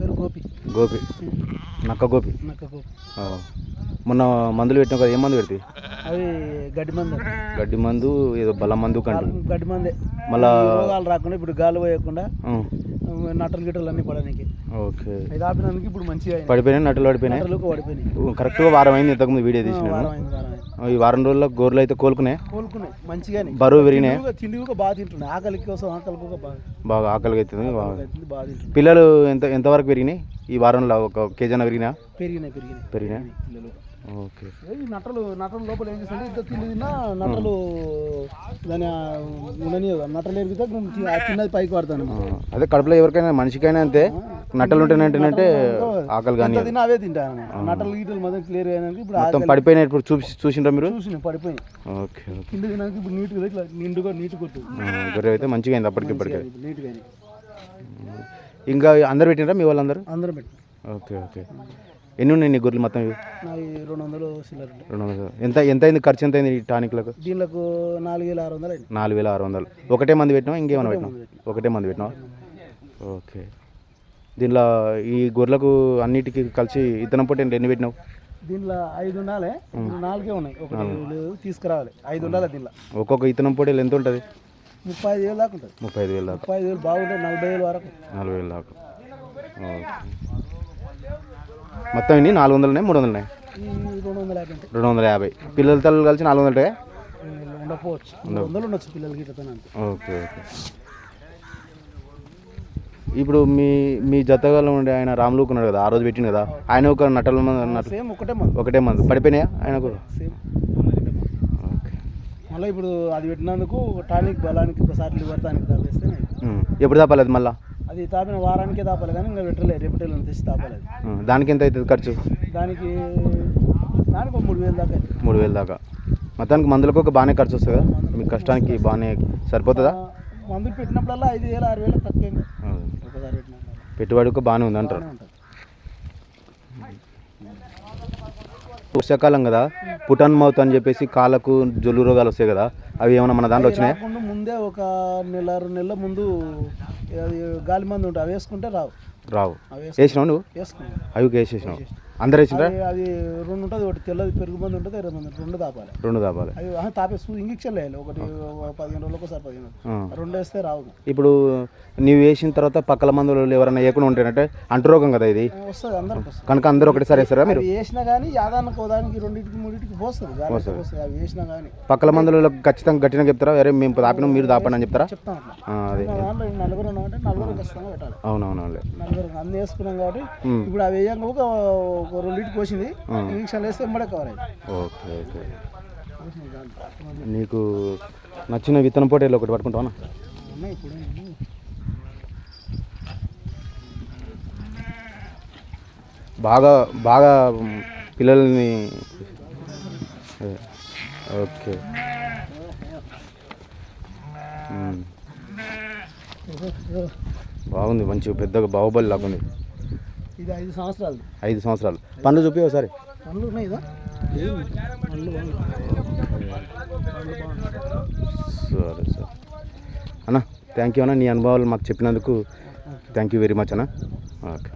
పేరు గోపి. గోపి, నక్క గోపి. నక్క గోపి. మొన్న మందులు పెట్టినావు కదా, ఏం మందు పెడితే? అవి గడ్డి మందు. గడ్డి మందు ఏదో బలం మందు కంటే గడ్డి మందే. మళ్ళీ రోగాలు రాకుండా ఇప్పుడు గాలి పోయకుండా నట్టలు గిట్టలు అన్నీ పడడానికి. ఓకే. ఇది ఆపినందుకు ఇప్పుడు మంచిగా పడిపోయినాయి, నట్టలు పడిపోయినాయి. కరెక్ట్గా వారం అయింది, ఇంతకుముందు వీడియో తీసినాను. ఈ వారం రోజుల్లో గోర్లు అయితే కోలుకున్నాయి మంచిగా, బరువు పెరిగినాయి. తిండి కూడా బాగా తింటున్నాయి. ఆకలి కోసం బాగా ఆకలిగా అవుతుంది. బాగా పిల్లలు ఎంతవరకు పెరిగినాయి ఈ వారంలో? ఒక కేజీ పెరిగినా? పెరిగినాయి. ఓకే. నట్టలు లోపల ఏం చేస్తుంది, ఇంత తిండి తిన్నా నట్టలు దాని నట్టలు ఎరిగితే తిన్నది పైకి పడతాను. అదే కడుపులో ఎవరికైనా మనిషికైనా అంతే, నట్టలు ఉంటేనంటే ఆకలి కానీ అవే తింటాను. నట్టలు గీటలు మొత్తం క్లియర్ అయినాక ఇప్పుడు మొత్తం పడిపోయినాయి. ఇప్పుడు చూసిండ్రా మీరు? పడిపోయినాయి. ఓకే. కింద తినాక ఇప్పుడు నీట్గా ఇట్లా నిండుగా కొట్టు. గొర్రె అయితే మంచిగా అయింది అప్పటికి. నీట్గా ఇంకా అందరు పెట్టినరా మీ వాళ్ళందరూ? అందరూ పెట్టి. ఓకే. ఓకే. ఎన్ని ఉన్నాయి నీ గొర్రెలు మొత్తం? 200 చిల్లర. 200. ఎంత అయింది ఖర్చు? ఎంత అయింది ఈ టానిక్లకు? దీనికి 4600 అయింది. 4600. ఒకటే మంది పెట్టినావా, ఇంకేమైనా పెట్టినావు? ఒకటే మంది పెట్టినావా? ఓకే. దీనిలో ఈ గొర్రెలకు అన్నిటికీ కలిసి ఇతనం పొట్టి ఎన్ని పెట్టినావు? దీనిలో 5 ఉండాలి, 4 ఉన్నాయి. ఒకటి తీసుకురావాలి, 5 ఉండాలి. దీనిలో ఒక్కొక్క ఇతనం పొట్టేలు ఎంత ఉంటుంది? 35,000 దాకా ఉంటుంది. 35,000 దాకా. 35,000 బాగుంటుంది, 40,000 వరకు. 40,000 దాకా. ఓకే. మొత్తం ఇన్ని 400 ఉన్నాయి, 300 ఉన్నాయి? 250. పిల్లల తల్లు కలిసి 400 ఉండకపోవచ్చు, 200 పిల్లలకి. ఓకే. ఓకే. ఇప్పుడు మీ జతగాలో ఉండే ఆయన రాములుకు ఉన్నాడు కదా, ఆ రోజు పెట్టిండు కదా, ఆయన ఒక నట్టల ఒకటే మంది పడిపోయినాయా ఆయనకు? ఓకే. మళ్ళీ ఇప్పుడు అది పెట్టినందుకు టానిక్ బలానికి ఒకసారి లివర్తానికి తాపేస్తే ఎప్పుడు తాపాలి మళ్ళీ? అది తాపిన వారానికే తాపాలి, కానీ ఇంకా పెట్టలేదు, రేపటిలో తెచ్చి తాపాలి. దానికి ఎంత అవుతుంది ఖర్చు? దానికి 3,000 దాకా. 3,000 దాకా. మొత్తానికి మందులకు ఒక బాగానే ఖర్చు వస్తుంది కదా, మీ కష్టానికి బాగానే సరిపోతుందా? మందులు పెట్టినప్పుడల్లా 5,000 6,000 తక్కువ. పెట్టుబడి ఒక బాగానే ఉంది అంటారు. వర్షాకాలం కదా, పుటన్ మౌత్ అని చెప్పేసి కాళ్ళకు జొల్లు రోగాలు వస్తాయి కదా, అవి ఏమైనా మన దాంట్లో వచ్చినాయి? ముందే ఒక 1-2 నెలల ముందు గాలి మందు ఉంటుంది, అవి వేసుకుంటే రావు. వేసినావు నువ్వు? అవి వేసేసినావు? అందరు వేసినా? అది 2 ఉంటుంది, ఒకటి తెల్లది పెరుగు మంది ఉంటుంది, 2 మంది. 2 తాపాలి. అవి తాపేసి ఇంజక్షన్ వేయాలి, ఒకటి 15 రోజులకు ఒకసారి 15. 2 వేస్తే రావు. ఇప్పుడు నీవు వేసిన తర్వాత పక్కల మందులు ఎవరైనా వేయకుండా ఉంటాయంటే అంటురోగం కదా ఇది, వస్తుంది అందరికి వస్తుంది. కనుక అందరూ ఒకటిసారి వేస్తారా మీరు? వేసినా కానీ యాదానికి ఒకదానికి 2-3 పోస్తుంది. అవి వేసినా కానీ పక్కల మందులు ఖచ్చితంగా గట్టిగా చెప్తారా, వేరే మేము తాపినాం మీరు తాపండి అని చెప్తారా? చెప్తాం. అదే 4 ఉన్నామంటే 4 ఖచ్చితంగా పెట్టాలి. అవునవును. 4 అన్ని వేసుకున్నాం కాబట్టి ఇప్పుడు అవి వేయంగా ఒక 2 పోసింది, ఇంజక్షన్ వేస్తే ఎంబడే కవర్ అయింది. ఓకే. ఓకే. నీకు నచ్చిన విత్తనం పోటీలు ఒకటి పట్టుకుంటావా? ఇప్పుడు బాగా పిల్లల్ని. ఓకే. బాగుంది, మంచి పెద్దగా బాహుబలి లాగా ఉంది. ఇది 5 సంవత్సరాలు. 5 సంవత్సరాలు. పనులు చూపి ఒకసారి. పనులు ఉన్నాయి కదా. సరే అన్న, థ్యాంక్ యూ అన్న, నీ అనుభవాలు మాకు చెప్పినందుకు థ్యాంక్ యూ వెరీ మచ్ అన్న. ఓకే.